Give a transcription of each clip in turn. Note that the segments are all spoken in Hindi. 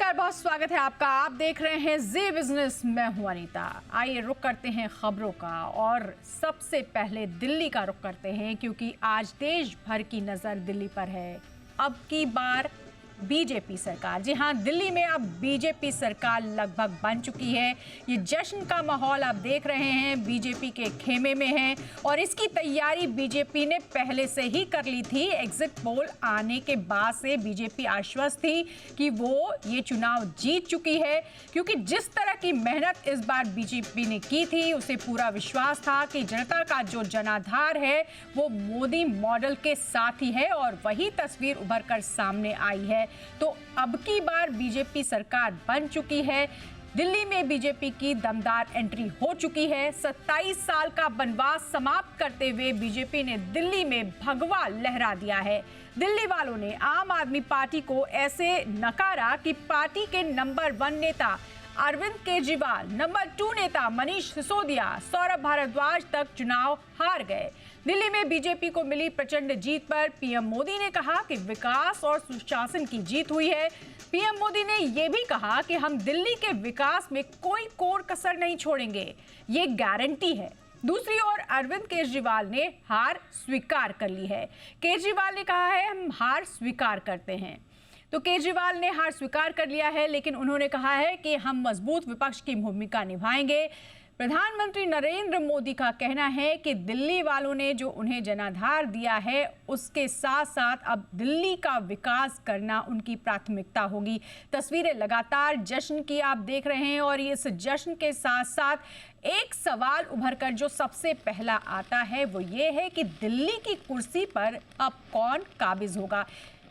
नमस्कार, बहुत स्वागत है आपका। आप देख रहे हैं जी बिजनेस, मैं हूं अनीता। आइए रुक करते हैं खबरों का और सबसे पहले दिल्ली का रुक करते हैं क्योंकि आज देश भर की नजर दिल्ली पर है। अब की बार बीजेपी सरकार, जी हां, दिल्ली में अब बीजेपी सरकार लगभग बन चुकी है। ये जश्न का माहौल आप देख रहे हैं बीजेपी के खेमे में है और इसकी तैयारी बीजेपी ने पहले से ही कर ली थी। एग्जिट पोल आने के बाद से बीजेपी आश्वस्त थी कि वो ये चुनाव जीत चुकी है, क्योंकि जिस तरह की मेहनत इस बार बीजेपी ने की थी उसे पूरा विश्वास था कि जनता का जो जनाधार है वो मोदी मॉडल के साथ ही है और वही तस्वीर उभर कर सामने आई है। तो अब की बार बीजेपी सरकार बन चुकी है। दिल्ली में बीजेपी की दमदार एंट्री हो चुकी है। 27 साल का वनवास समाप्त करते हुए बीजेपी ने दिल्ली में भगवा लहरा दिया है। दिल्ली वालों ने आम आदमी पार्टी को ऐसे नकारा कि पार्टी के नंबर 1 नेता अरविंद केजरीवाल, नंबर 2 नेता मनीष सिसोदिया, सौरभ भारद्वाज तक चुनाव हार गए। दिल्ली में बीजेपी को मिली प्रचंड जीत पर पीएम मोदी ने कहा कि विकास और सुशासन की जीत हुई है। पीएम मोदी ने यह भी कहा कि हम दिल्ली के विकास में कोई कोर कसर नहीं छोड़ेंगे, ये गारंटी है। दूसरी ओर अरविंद केजरीवाल ने हार स्वीकार कर ली है। केजरीवाल ने कहा है हम हार स्वीकार करते हैं। तो केजरीवाल ने हार स्वीकार कर लिया है, लेकिन उन्होंने कहा है कि हम मजबूत विपक्ष की भूमिका निभाएंगे। प्रधानमंत्री नरेंद्र मोदी का कहना है कि दिल्ली वालों ने जो उन्हें जनाधार दिया है उसके साथ साथ अब दिल्ली का विकास करना उनकी प्राथमिकता होगी। तस्वीरें लगातार जश्न की आप देख रहे हैं और इस जश्न के साथ साथ एक सवाल उभर कर जो सबसे पहला आता है वो ये है कि दिल्ली की कुर्सी पर अब कौन काबिज होगा।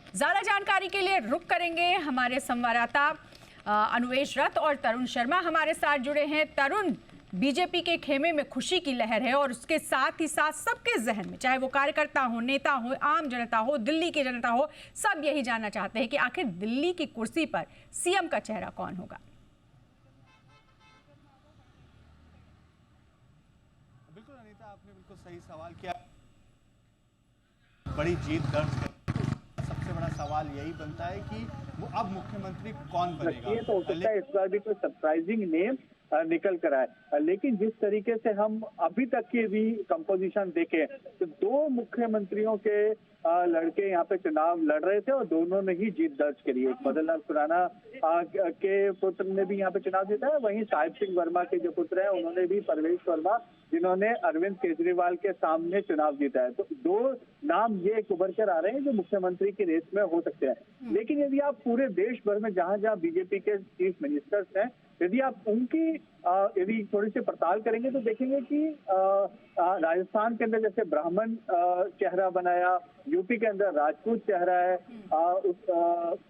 ज्यादा जानकारी के लिए रुक करेंगे हमारे संवाददाता अनुवेश रथ और तरुण शर्मा हमारे साथ जुड़े हैं। तरुण, बीजेपी के खेमे में खुशी की लहर है और उसके साथ ही साथ सबके जहन में, चाहे वो कार्यकर्ता हो, नेता हो, आम जनता हो, दिल्ली की जनता हो, सब यही जानना चाहते हैं कि आखिर दिल्ली की कुर्सी पर सीएम का चेहरा कौन होगा। बिल्कुल अनीता, आपने बिल्कुल सही सवाल किया। बड़ी जीत दर्ज सबसे बड़ा सवाल यही बनता है कि वो अब मुख्यमंत्री कौन बनेगा। ये तो हो सकता है इस बार भी कोई सरप्राइजिंग नेम निकल कर आए, लेकिन जिस तरीके से हम अभी तक की भी कंपोजिशन देखें तो 2 मुख्यमंत्रियों के लड़के यहाँ पे चुनाव लड़ रहे थे और दोनों ने ही जीत दर्ज करी है। मदन लाल खुराना के पुत्र ने भी यहाँ पे चुनाव जीता है, वहीं साहिब सिंह वर्मा के जो पुत्र हैं उन्होंने भी, परवेश वर्मा, जिन्होंने अरविंद केजरीवाल के सामने चुनाव जीता है। तो 2 नाम ये उभर कर आ रहे हैं जो मुख्यमंत्री की रेस में हो सकते हैं। लेकिन यदि आप पूरे देश भर में जहां जहां बीजेपी के चीफ मिनिस्टर्स हैं, यदि आप उनकी यदि थोड़ी सी पड़ताल करेंगे तो देखेंगे कि राजस्थान के अंदर जैसे ब्राह्मण चेहरा बनाया, यूपी के अंदर राजपूत चेहरा है,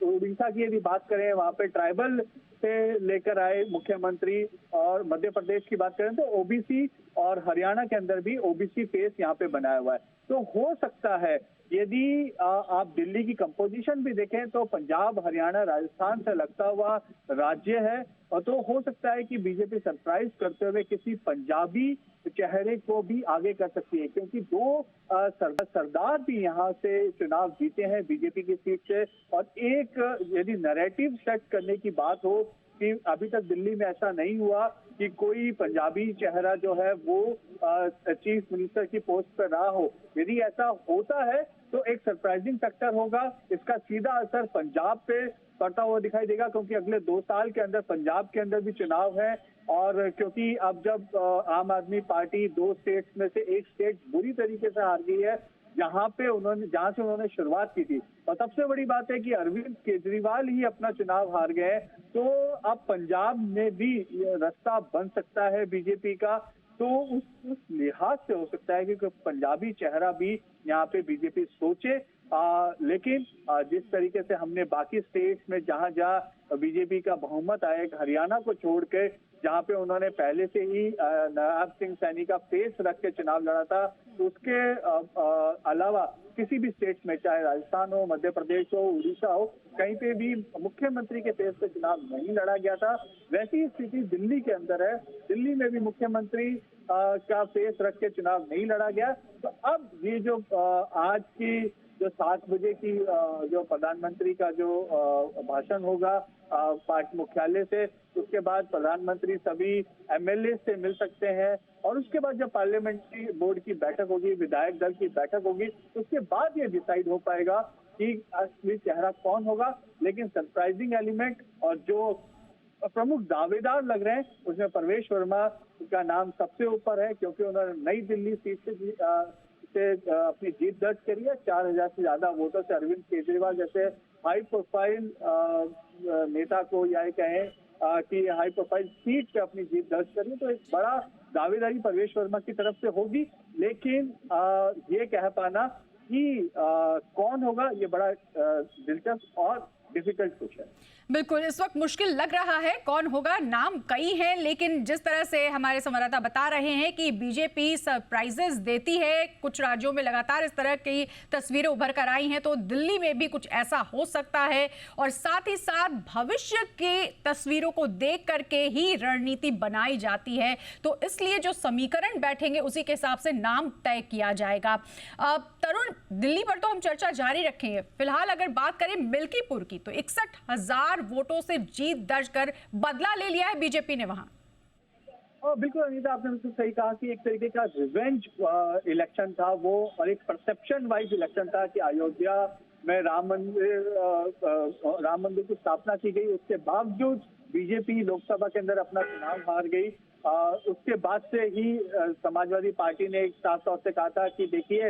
उड़ीसा की यदि बात करें वहां पे ट्राइबल से लेकर आए मुख्यमंत्री, और मध्य प्रदेश की बात करें तो ओबीसी, और हरियाणा के अंदर भी ओबीसी फेस यहाँ पे बनाया हुआ है। तो हो सकता है यदि आप दिल्ली की कंपोजिशन भी देखें तो पंजाब, हरियाणा, राजस्थान से लगता हुआ राज्य है, और तो हो सकता है कि बीजेपी सरप्राइज करते हुए किसी पंजाबी चेहरे को भी आगे कर सकती है, क्योंकि 2 सरदार भी यहाँ से चुनाव जीते हैं बीजेपी की सीट से। और एक यदि नैरेटिव सेट करने की बात हो कि अभी तक दिल्ली में ऐसा नहीं हुआ कि कोई पंजाबी चेहरा जो है वो चीफ मिनिस्टर की पोस्ट पर रहा हो, यदि ऐसा होता है तो एक सरप्राइजिंग फैक्टर होगा। इसका सीधा असर पंजाब पे पड़ता हुआ दिखाई देगा, क्योंकि अगले 2 साल के अंदर पंजाब के अंदर भी चुनाव है। और क्योंकि अब जब आम आदमी पार्टी 2 स्टेट्स में से एक स्टेट बुरी तरीके से हार गई है, जहां से उन्होंने शुरुआत की थी, और सबसे बड़ी बात है कि अरविंद केजरीवाल ही अपना चुनाव हार गए, तो अब पंजाब में भी रास्ता बन सकता है बीजेपी का। तो उस लिहाज से हो सकता है कि पंजाबी चेहरा भी यहाँ पे बीजेपी सोचे। लेकिन जिस तरीके से हमने बाकी स्टेट्स में जहां जहां बीजेपी का बहुमत आया, हरियाणा को छोड़ के जहां पे उन्होंने पहले से ही नवाब सिंह सैनी का फेस रख के चुनाव लड़ा था, उसके अलावा किसी भी स्टेट्स में, चाहे राजस्थान हो, मध्य प्रदेश हो, उड़ीसा हो, कहीं पे भी मुख्यमंत्री के फेस पे चुनाव नहीं लड़ा गया था। वैसी स्थिति दिल्ली के अंदर है। दिल्ली में भी मुख्यमंत्री का फेस रख के चुनाव नहीं लड़ा गया। तो अब ये जो आज की जो 7 बजे की जो प्रधानमंत्री का जो भाषण होगा पार्टी मुख्यालय से, उसके बाद प्रधानमंत्री सभी एमएलए से मिल सकते हैं और उसके बाद जब पार्लियामेंट्री बोर्ड की बैठक होगी, विधायक दल की बैठक होगी, उसके बाद ये डिसाइड हो पाएगा कि असली चेहरा कौन होगा। लेकिन सरप्राइजिंग एलिमेंट और जो प्रमुख दावेदार लग रहे हैं उसमें परवेश वर्मा का नाम सबसे ऊपर है, क्योंकि उन्होंने नई दिल्ली सीट से अपनी जीत दर्ज करी है 4000 से ज्यादा वोटों से। अरविंद केजरीवाल जैसे हाई प्रोफाइल नेता को या कहें कि हाई प्रोफाइल सीट पे अपनी जीत दर्ज करी, तो एक बड़ा दावेदारी परवेश वर्मा की तरफ से होगी। लेकिन ये कह पाना कि कौन होगा, ये बड़ा दिलचस्प और डिफिकल्ट कुछ है। बिल्कुल, इस वक्त मुश्किल लग रहा है कौन होगा। नाम कई हैं, लेकिन जिस तरह से हमारे संवाददाता बता रहे हैं कि बीजेपी सरप्राइजेस देती है, कुछ राज्यों में लगातार इस तरह की तस्वीरें उभर कर आई हैं, तो दिल्ली में भी कुछ ऐसा हो सकता है। और साथ ही साथ भविष्य की तस्वीरों को देख करके ही रणनीति बनाई जाती है, तो इसलिए जो समीकरण बैठेंगे उसी के हिसाब से नाम तय किया जाएगा। तरुण, दिल्ली पर तो हम चर्चा जारी रखेंगे। फिलहाल अगर बात करें मिल्कीपुर की, तो 61,000 वोटों से जीत दर्ज कर बदला ले लिया है बीजेपी ने वहां। बिल्कुल अनीता, आपने बिल्कुल सही कहा कि एक तरीके का रिवेंज इलेक्शन था वो, और एक परसेप्शन वाइज इलेक्शन था कि अयोध्या में राम मंदिर की स्थापना की गई, उसके बावजूद बीजेपी लोकसभा के अंदर अपना चुनाव हार गई। उसके बाद से ही समाजवादी पार्टी ने एक साफ तौर से कहा था कि देखिए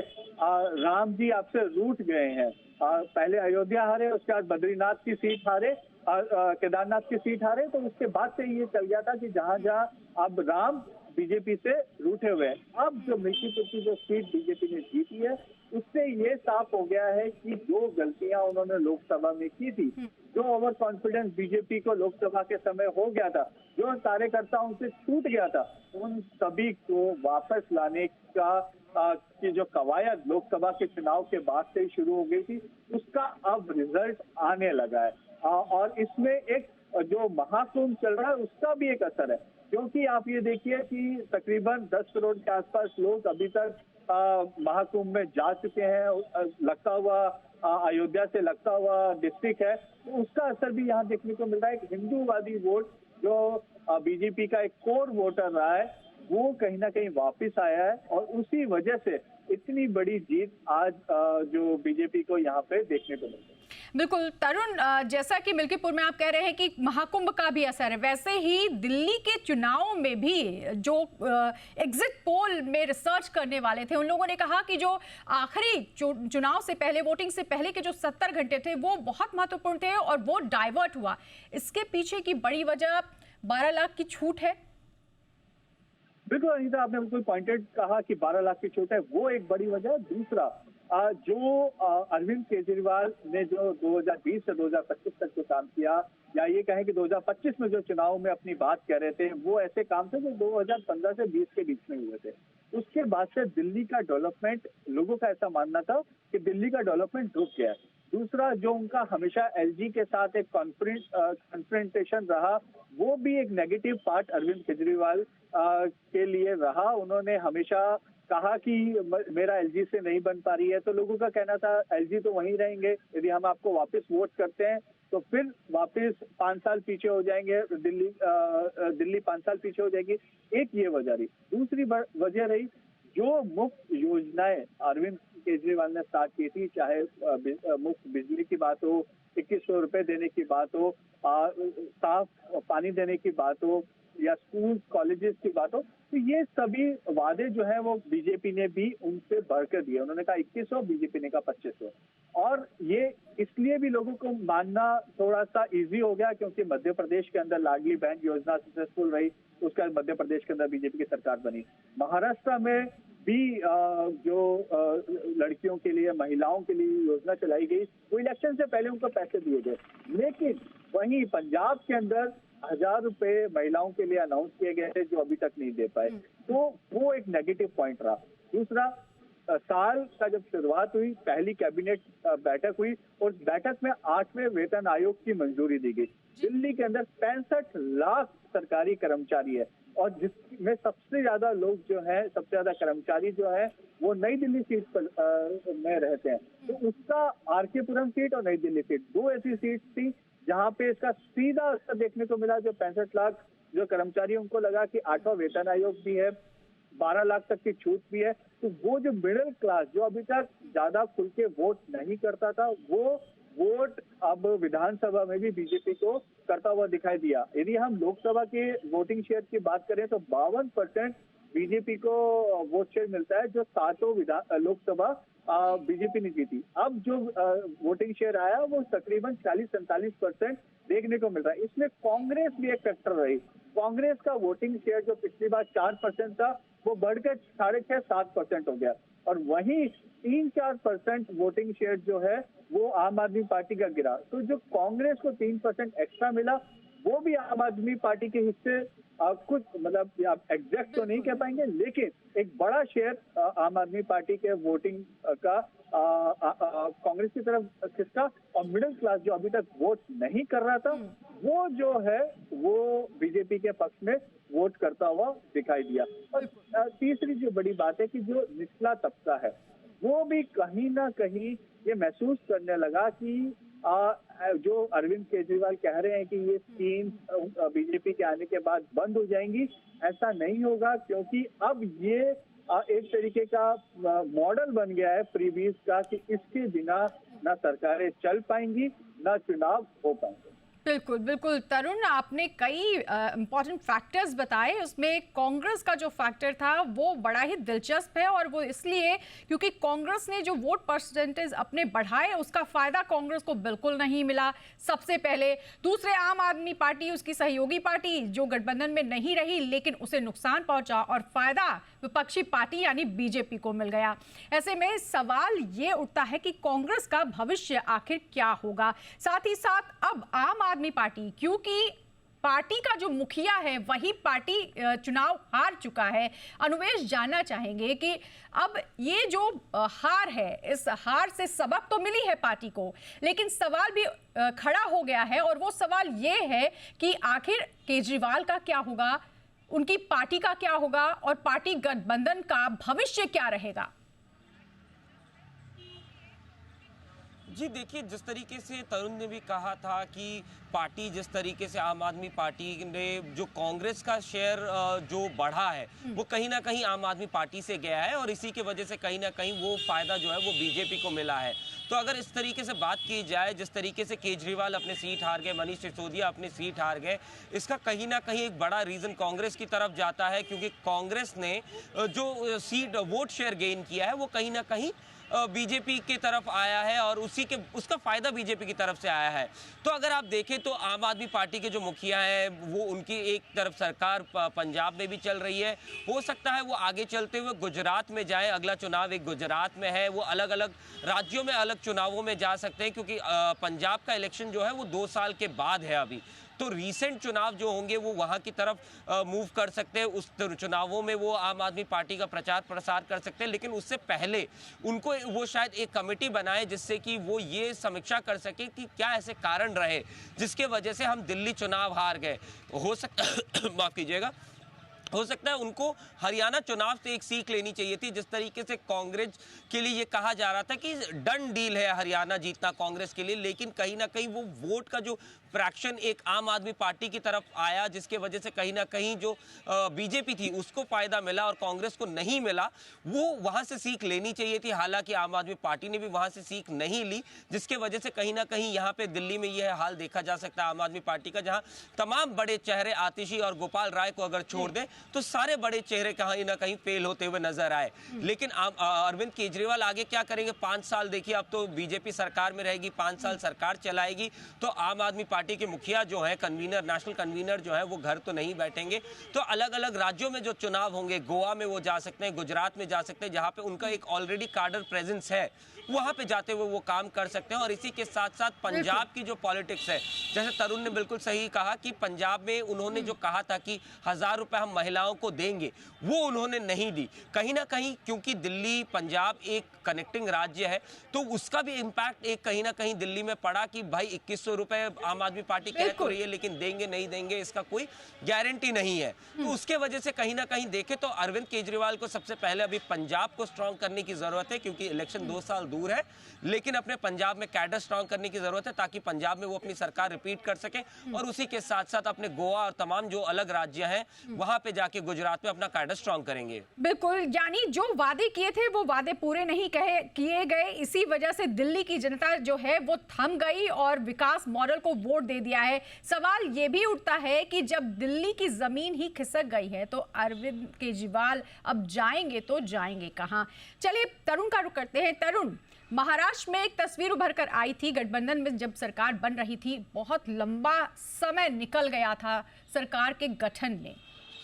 राम जी आपसे रूठ गए हैं। पहले अयोध्या हारे, उसके बाद बद्रीनाथ की सीट हारे, केदारनाथ की सीट हारे, तो उसके बाद से ये चल गया था कि जहां जहां अब राम बीजेपी से रूठे हुए हैं। अब जो मिल्कीपुर की जो सीट बीजेपी ने जीती है, उससे ये साफ हो गया है कि जो गलतियां उन्होंने लोकसभा में की थी, जो ओवर कॉन्फिडेंस बीजेपी को लोकसभा के समय हो गया था, जो कार्यकर्ता उनसे छूट गया था, उन सभी को वापस लाने का की जो कवायद लोकसभा के चुनाव के बाद से ही शुरू हो गई थी, उसका अब रिजल्ट आने लगा है। और इसमें एक जो महाकुंभ चल रहा है उसका भी एक असर है, क्योंकि आप ये देखिए कि तकरीबन 10 करोड़ के आसपास लोग अभी तक महाकुंभ में जा चुके हैं। लगता हुआ अयोध्या से लगता हुआ डिस्ट्रिक्ट है, तो उसका असर भी यहाँ देखने को मिल रहा है। एक हिंदूवादी वोट जो बीजेपी का एक कोर वोटर रहा है, वो कहीं ना कहीं वापस आया है, और उसी वजह से इतनी बड़ी जीत आज जो बीजेपी को यहाँ पे देखने को मिल रही है। बिल्कुल तरुण, जैसा कि मिल्कीपुर में आप कह रहे हैं कि महाकुंभ का भी असर है, वैसे ही दिल्ली के चुनाव में भी जो एग्जिट पोल में रिसर्च करने वाले थे, उन लोगों ने कहा कि जो आखिरी चुनाव से पहले, वोटिंग से पहले के जो 70 घंटे थे वो बहुत महत्वपूर्ण थे और वो डाइवर्ट हुआ। इसके पीछे की बड़ी वजह 12 लाख की छूट है। बिल्कुल अनीता, आपने बिल्कुल पॉइंटेड कहा कि 12 लाख की छूट है, वो एक बड़ी वजह है। दूसरा, जो अरविंद केजरीवाल ने जो 2020 से 2025 तक जो काम किया, या ये कहें कि 2025 में जो चुनाव में अपनी बात कह रहे थे, वो ऐसे काम थे जो 2015 से 20 के बीच में हुए थे। उसके बाद से दिल्ली का डेवलपमेंट, लोगों का ऐसा मानना था कि दिल्ली का डेवलपमेंट रुक गया है। दूसरा, जो उनका हमेशा एलजी के साथ एक कॉन्फ्रेंटेशन रहा, वो भी एक नेगेटिव पार्ट अरविंद केजरीवाल के लिए रहा। उन्होंने हमेशा कहा कि मेरा एलजी से नहीं बन पा रही है, तो लोगों का कहना था एलजी तो वहीं रहेंगे, यदि हम आपको वापस वोट करते हैं तो फिर वापस 5 साल पीछे हो जाएंगे, दिल्ली 5 साल पीछे हो जाएगी। एक ये वजह रही। दूसरी वजह रही, जो मुफ्त योजनाएं अरविंद केजरीवाल ने स्टार्ट की थी, चाहे मुफ्त बिजली की बात हो, 2100 रुपए देने की बात हो, साफ पानी देने की बात हो, या स्कूल कॉलेजेस की बात हो, तो ये सभी वादे जो है वो बीजेपी ने भी उनसे बढ़कर दिए। उन्होंने कहा 2100, बीजेपी ने कहा 2500। और ये इसलिए भी लोगों को मानना थोड़ा सा इजी हो गया क्योंकि मध्य प्रदेश के अंदर लाडली बहन योजना सक्सेसफुल रही, उसके बाद मध्य प्रदेश के अंदर बीजेपी की सरकार बनी। महाराष्ट्र में भी जो लड़कियों के लिए, महिलाओं के लिए योजना चलाई गई, वो इलेक्शन से पहले उनको पैसे दिए गए। लेकिन वहीं पंजाब के अंदर 1000 रुपए महिलाओं के लिए अनाउंस किए गए थे, जो अभी तक नहीं दे पाए, तो वो एक नेगेटिव पॉइंट रहा। दूसरा, साल का जब शुरुआत हुई, पहली कैबिनेट बैठक हुई, और बैठक में 8वें वेतन आयोग की मंजूरी दी गई। दिल्ली के अंदर 65 लाख सरकारी कर्मचारी है, और जिसमें सबसे ज्यादा लोग जो है, सबसे ज्यादा कर्मचारी जो है वो नई दिल्ली सीट पर में रहते हैं। तो उसका आरके पुरम सीट और नई दिल्ली सीट, दो ऐसी सीट थी जहाँ पे इसका सीधा असर देखने को मिला। जो 65 लाख जो कर्मचारी, उनको लगा कि 8वां वेतन आयोग भी है, 12 लाख तक की छूट भी है, तो वो जो मिडिल क्लास जो अभी तक ज्यादा खुल के वोट नहीं करता था, वो वोट अब विधानसभा में भी बीजेपी को करता हुआ दिखाई दिया। यदि हम लोकसभा के वोटिंग शेयर की बात करें तो 52% बीजेपी को वोट शेयर मिलता है, जो 7 लोकसभा बीजेपी ने जीती। अब जो वोटिंग शेयर आया वो तकरीबन 40-47% देखने को मिल रहा है। इसमें कांग्रेस भी एक फैक्टर रही। कांग्रेस का वोटिंग शेयर जो पिछली बार 4% था, वो बढ़कर 6.5-7% हो गया, और वहीं 3-4% वोटिंग शेयर जो है वो आम आदमी पार्टी का गिरा। तो जो कांग्रेस को 3% एक्स्ट्रा मिला, वो भी आम आदमी पार्टी के हिस्से कुछ, मतलब आप एग्जैक्ट तो नहीं कह पाएंगे, लेकिन एक बड़ा शेयर आम आदमी पार्टी के वोटिंग का कांग्रेस की तरफ खिसका, और मिडिल क्लास जो अभी तक वोट नहीं कर रहा था, वो जो है वो बीजेपी के पक्ष में वोट करता हुआ दिखाई दिया। और तीसरी जो बड़ी बात है कि जो निचला तबका है वो भी कहीं ना कहीं ये महसूस करने लगा कि जो अरविंद केजरीवाल कह रहे हैं कि ये स्कीम बीजेपी के आने के बाद बंद हो जाएंगी, ऐसा नहीं होगा, क्योंकि अब ये एक तरीके का मॉडल बन गया है फ्रीबीज का कि इसके बिना ना सरकारें चल पाएंगी ना चुनाव हो पाएंगे। बिल्कुल बिल्कुल तरुण, आपने कई इंपॉर्टेंट फैक्टर्स बताए। उसमें कांग्रेस का जो फैक्टर था वो बड़ा ही दिलचस्प है, और वो इसलिए क्योंकि कांग्रेस ने जो वोट परसेंटेज अपने बढ़ाए उसका फायदा कांग्रेस को बिल्कुल नहीं मिला सबसे पहले। दूसरे, आम आदमी पार्टी, उसकी सहयोगी पार्टी जो गठबंधन में नहीं रही, लेकिन उसे नुकसान पहुंचा और फायदा विपक्षी पार्टी यानी बीजेपी को मिल गया। ऐसे में सवाल ये उठता है कि कांग्रेस का भविष्य आखिर क्या होगा। साथ ही साथ अब आम आदमी पार्टी, क्योंकि पार्टी का जो मुखिया है वही पार्टी चुनाव हार चुका है, अनुवेश जानना चाहेंगे कि अब ये जो हार है, इस हार से सबक तो मिली है पार्टी को, लेकिन सवाल भी खड़ा हो गया है, और वो सवाल ये है कि आखिर केजरीवाल का क्या होगा, उनकी पार्टी का क्या होगा, और पार्टी गठबंधन का भविष्य क्या रहेगा। जी देखिए, जिस तरीके से तरुण ने भी कहा था कि पार्टी, जिस तरीके से आम आदमी पार्टी ने जो कांग्रेस का शेयर जो बढ़ा है वो कहीं ना कहीं आम आदमी पार्टी से गया है, और इसी की वजह से कहीं ना कहीं वो फायदा जो है वो बीजेपी को मिला है। तो अगर इस तरीके से बात की जाए, जिस तरीके से केजरीवाल अपनी सीट हार गए, मनीष सिसोदिया अपनी सीट हार गए, इसका कहीं ना कहीं एक बड़ा रीजन कांग्रेस की तरफ जाता है, क्योंकि कांग्रेस ने जो सीट वोट शेयर गेन किया है वो कहीं ना कहीं बीजेपी की तरफ आया है, और उसका फायदा बीजेपी की तरफ से आया है। तो अगर आप देखें तो आम आदमी पार्टी के जो मुखिया हैं वो, उनकी एक तरफ सरकार पंजाब में भी चल रही है, हो सकता है वो आगे चलते हुए गुजरात में जाए, अगला चुनाव एक गुजरात में है, वो अलग अलग राज्यों में अलग चुनावों में जा सकते हैं, क्योंकि पंजाब का इलेक्शन जो है वो 2 साल के बाद है अभी। तो रीसेंट चुनाव जो होंगे वो वहां की तरफ मूव कर सकते हैं, उस चुनावों में वो आम आदमी पार्टी का प्रचार प्रसार कर सकते हैं, लेकिन उससे पहले उनको वो शायद एक कमेटी बनाए जिससे कि वो ये समीक्षा कर सके कि क्या ऐसे कारण रहे जिसके वजह से हम दिल्ली चुनाव हार गए। हो सकता माफ कीजिएगा, हो सकता है उनको हरियाणा चुनाव से एक सीख लेनी चाहिए थी। जिस तरीके से कांग्रेस के लिए ये कहा जा रहा था कि डन डील है हरियाणा जीतना कांग्रेस के लिए, लेकिन कहीं ना कहीं वो वोट का जो फ्रैक्शन एक आम आदमी पार्टी की तरफ आया, जिसके वजह से कहीं ना कहीं जो बीजेपी थी उसको फायदा मिला और कांग्रेस को नहीं मिला, वो वहां से सीख लेनी चाहिए थी। हालांकि आम आदमी पार्टी ने भी वहां से सीख नहीं ली, जिसके वजह से कहीं ना कहीं यहाँ पे दिल्ली में यह हाल देखा जा सकता है आम आदमी पार्टी का, जहां तमाम बड़े चेहरे, आतिशी और गोपाल राय को अगर छोड़ दें तो सारे बड़े चेहरे कहीं ना कहीं फेल होते हुए नजर आए। लेकिन अरविंद केजरीवाल आगे क्या करेंगे? 5 साल देखिए, अब तो बीजेपी सरकार में रहेगी, 5 साल सरकार चलाएगी, तो आम आदमी पार्टी के मुखिया जो है, कन्वीनर, नेशनल कन्वीनर जो है, वो घर तो नहीं बैठेंगे। तो अलग अलग राज्यों में जो चुनाव होंगे, गोवा में वो जा सकते हैं, गुजरात में जा सकते हैं, जहां पे उनका एक ऑलरेडी कार्डर प्रेजेंस है, वहां पे जाते हुए वो काम कर सकते हैं। और इसी के साथ साथ पंजाब की जो पॉलिटिक्स है, जैसे तरुण ने बिल्कुल सही कहा कि पंजाब में उन्होंने जो कहा था कि 1000 रुपए हम महिलाओं को देंगे वो उन्होंने नहीं दी। कहीं ना कहीं क्योंकि दिल्ली पंजाब एक कनेक्टिंग राज्य है तो उसका भी इम्पैक्ट एक कहीं ना कहीं दिल्ली में पड़ा कि भाई 2100 रुपए आम आदमी पार्टी कह तो रही है लेकिन देंगे नहीं देंगे इसका कोई गारंटी नहीं है। तो उसके वजह से कहीं ना कहीं देखे तो अरविंद केजरीवाल को सबसे पहले अभी पंजाब को स्ट्रांग करने की जरूरत है क्योंकि इलेक्शन 2 साल दूर है, लेकिन अपने पंजाब में कैडर स्ट्रांग करने की जरूरत है ताकि पंजाब में वो अपनी सरकार रिपीट कर सके और उसी के साथ साथ अपने गोवा और तमाम जो अलग राज्य हैं वहां पे जाके गुजरात में अपना कैडर स्ट्रांग करेंगे। बिल्कुल, यानी जो वादे किए थे वो वादे पूरे नहीं किए गए, इसी वजह से दिल्ली की जनता जो है वो थम गई और विकास मॉडल को वोट दे दिया है। सवाल ये भी उठता है कि जब दिल्ली की जमीन ही खिसक गई है तो अरविंद केजरीवाल अब जाएंगे तो जाएंगे कहां? चलिए तरुण का रुख करते हैं। तरुण, महाराष्ट्र में एक तस्वीर उभर कर आई थी, गठबंधन में जब सरकार बन रही थी बहुत लंबा समय निकल गया था सरकार के गठन में।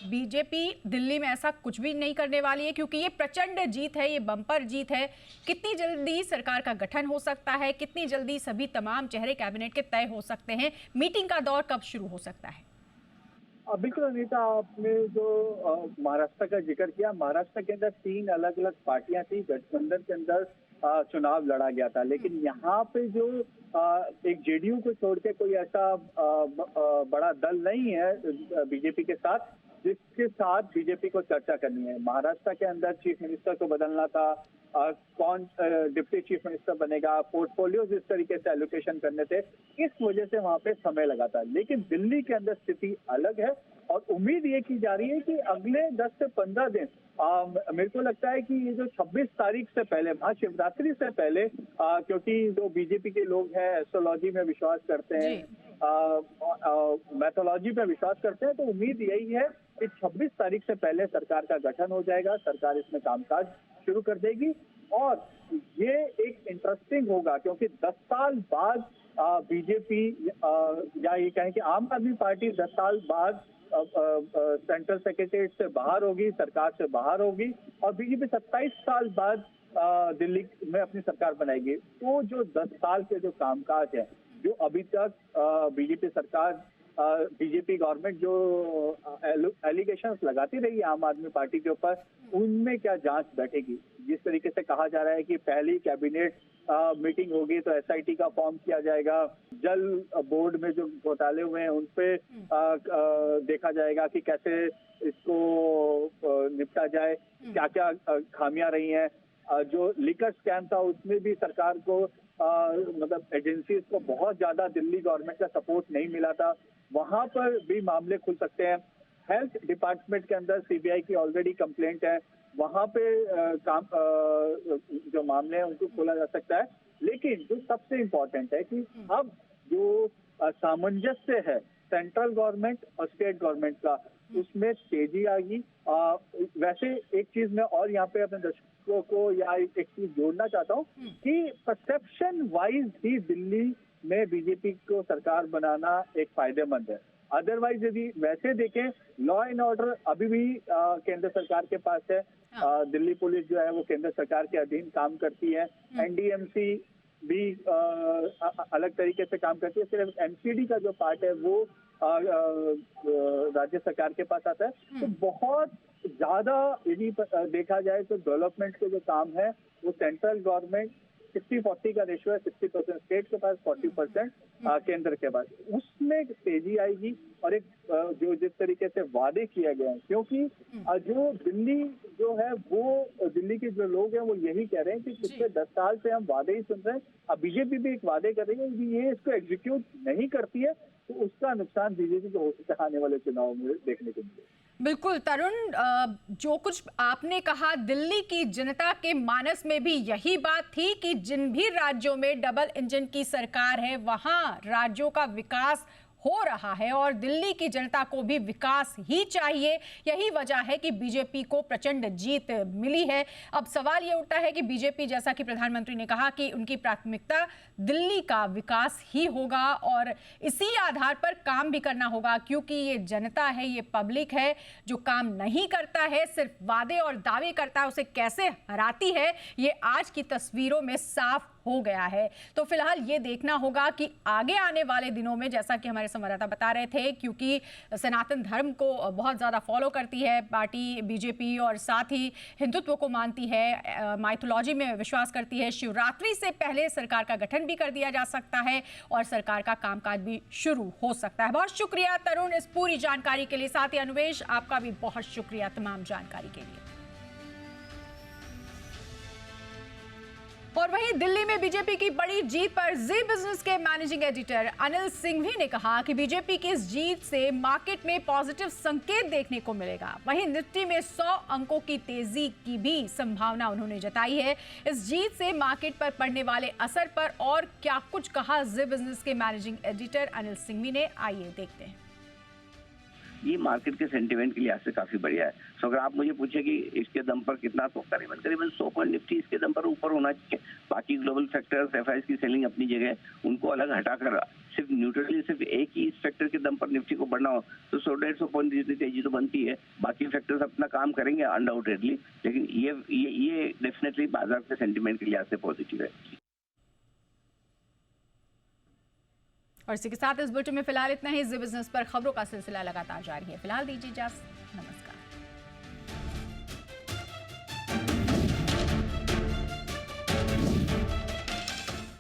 बीजेपी दिल्ली में ऐसा कुछ भी नहीं करने वाली है क्योंकि ये प्रचंड जीत है, ये बम्पर जीत है। कितनी जल्दी सरकार का गठन हो सकता है, कितनी जल्दी सभी तमाम चेहरे कैबिनेट के तय हो सकते हैं, मीटिंग का दौर कब शुरू हो सकता है? बिल्कुल अनीता, आपने जो महाराष्ट्र का जिक्र किया, महाराष्ट्र के अंदर 3 अलग अलग पार्टियां थी, गठबंधन के अंदर चुनाव लड़ा गया था, लेकिन यहाँ पे जो एक जेडीयू को छोड़ के कोई ऐसा बड़ा दल नहीं है बीजेपी के साथ जिसके साथ बीजेपी को चर्चा करनी है। महाराष्ट्र के अंदर चीफ मिनिस्टर को बदलना था, कौन डिप्टी चीफ मिनिस्टर बनेगा, पोर्टफोलियोज इस तरीके से एलोकेशन करने थे, इस वजह से वहां पे समय लगा था। लेकिन दिल्ली के अंदर स्थिति अलग है और उम्मीद ये की जा रही है कि अगले 10 से 15 दिन मेरे को लगता है कि ये जो 26 तारीख से पहले, महाशिवरात्रि से पहले, क्योंकि जो बीजेपी के लोग हैं एस्ट्रोलॉजी में विश्वास करते हैं, मैथोलॉजी में विश्वास करते हैं, तो उम्मीद यही है कि 26 तारीख से पहले सरकार का गठन हो जाएगा, सरकार इसमें कामकाज शुरू कर देगी। और ये एक इंटरेस्टिंग होगा क्योंकि 10 साल बाद बीजेपी या ये कहें कि आम आदमी पार्टी 10 साल बाद सेंट्रल सेक्रेटरीट से बाहर होगी, सरकार से बाहर होगी, और बीजेपी 27 साल बाद दिल्ली में अपनी सरकार बनाएगी। तो जो 10 साल के जो कामकाज है, जो अभी तक बीजेपी सरकार, बीजेपी गवर्नमेंट जो एलिगेशंस लगाती रही है आम आदमी पार्टी के ऊपर, उनमें क्या जांच बैठेगी। जिस तरीके से कहा जा रहा है कि पहली कैबिनेट मीटिंग होगी तो एसआईटी का फॉर्म किया जाएगा, जल बोर्ड में जो घोटाले हुए हैं उन पे देखा जाएगा कि कैसे इसको निपटा जाए, क्या क्या खामियां रही हैं। जो लिकर स्कैम था उसमें भी सरकार को मतलब एजेंसीज को बहुत ज्यादा दिल्ली गवर्नमेंट का सपोर्ट नहीं मिला था, वहां पर भी मामले खुल सकते हैं। हेल्थ डिपार्टमेंट के अंदर सीबीआई की ऑलरेडी कंप्लेंट है, वहां पे जो मामले हैं उनको खोला जा सकता है। लेकिन जो सबसे इम्पोर्टेंट है कि अब जो सामंजस्य है सेंट्रल गवर्नमेंट और स्टेट गवर्नमेंट का, उसमें तेजी आएगी। वैसे एक चीज मैं और यहाँ पे अपने दर्शकों को या एक चीज जोड़ना चाहता हूँ कि परसेप्शन वाइज ही दिल्ली में बीजेपी को सरकार बनाना एक फायदेमंद है। अदरवाइज यदि वैसे देखें, लॉ एंड ऑर्डर अभी भी केंद्र सरकार के पास है, दिल्ली पुलिस जो है वो केंद्र सरकार के अधीन काम करती है, एनडीएमसी भी अलग तरीके से काम करती है, सिर्फ एमसीडी का जो पार्ट है वो राज्य सरकार के पास आता है। तो बहुत ज्यादा यदि देखा जाए तो डेवलपमेंट के जो काम है वो सेंट्रल गवर्नमेंट 60-40 का रेशियो है, 60% स्टेट के पास, 40% केंद्र के पास, उसमें तेजी आएगी। और एक जो जिस तरीके से वादे किए गए हैं, क्योंकि जो दिल्ली जो है वो दिल्ली के जो लोग हैं वो यही कह रहे हैं कि पिछले 10 साल से हम वादे ही सुन रहे हैं। अब बीजेपी भी एक वादे कर रही है कि ये इसको एग्जीक्यूट नहीं करती है तो उसका नुकसान बीजेपी को हो सकता है आने वाले चुनाव में देखने को मिले। बिल्कुल तरुण, जो कुछ आपने कहा, दिल्ली की जनता के मानस में भी यही बात थी कि जिन भी राज्यों में डबल इंजन की सरकार है वहां राज्यों का विकास हो रहा है और दिल्ली की जनता को भी विकास ही चाहिए। यही वजह है कि बीजेपी को प्रचंड जीत मिली है। अब सवाल ये उठता है कि बीजेपी, जैसा कि प्रधानमंत्री ने कहा कि उनकी प्राथमिकता दिल्ली का विकास ही होगा और इसी आधार पर काम भी करना होगा, क्योंकि ये जनता है, ये पब्लिक है जो काम नहीं करता है, सिर्फ वादे और दावे करता है, उसे कैसे हराती है ये आज की तस्वीरों में साफ हो गया है। तो फिलहाल ये देखना होगा कि आगे आने वाले दिनों में, जैसा कि हमारे संवाददाता बता रहे थे, क्योंकि सनातन धर्म को बहुत ज़्यादा फॉलो करती है पार्टी बीजेपी और साथ ही हिंदुत्व को मानती है, माइथोलॉजी में विश्वास करती है, शिवरात्रि से पहले सरकार का गठन भी कर दिया जा सकता है और सरकार का कामकाज भी शुरू हो सकता है। बहुत शुक्रिया तरुण इस पूरी जानकारी के लिए, साथ ही अनुवेश आपका भी बहुत शुक्रिया तमाम जानकारी के लिए। और वहीं दिल्ली में बीजेपी की बड़ी जीत पर जी बिजनेस के मैनेजिंग एडिटर अनिल सिंघवी ने कहा कि बीजेपी की इस जीत से मार्केट में पॉजिटिव संकेत देखने को मिलेगा। वहीं निफ्टी में 100 अंकों की तेजी की भी संभावना उन्होंने जताई है। इस जीत से मार्केट पर पड़ने वाले असर पर और क्या कुछ कहा जी बिजनेस के मैनेजिंग एडिटर अनिल सिंघवी ने, आइए देखते हैं। ये मार्केट के सेंटीमेंट के लिहाज से काफी बढ़िया है। सो अगर आप मुझे पूछे कि इसके दम पर कितना, तो करीबन 100 पॉइंट निफ्टी इसके दम पर ऊपर होना चाहिए। बाकी ग्लोबल फैक्टर्स, एफआईएस की सेलिंग अपनी जगह, उनको अलग हटाकर सिर्फ न्यूट्रली सिर्फ एक ही इस फैक्टर के दम पर निफ्टी को बढ़ना हो तो 100-150 पॉइंट जितनी तेजी तो बनती है। बाकी फैक्टर्स अपना काम करेंगे अनडाउटेडली, लेकिन ये डेफिनेटली बाजार के सेंटीमेंट के लिहाज से पॉजिटिव है। और इसी के साथ इस बुलेटिन में फिलहाल इतना ही। जी बिजनेस पर खबरों का सिलसिला लगातार जारी है। फिलहाल दीजिए इजाजत, नमस्कार।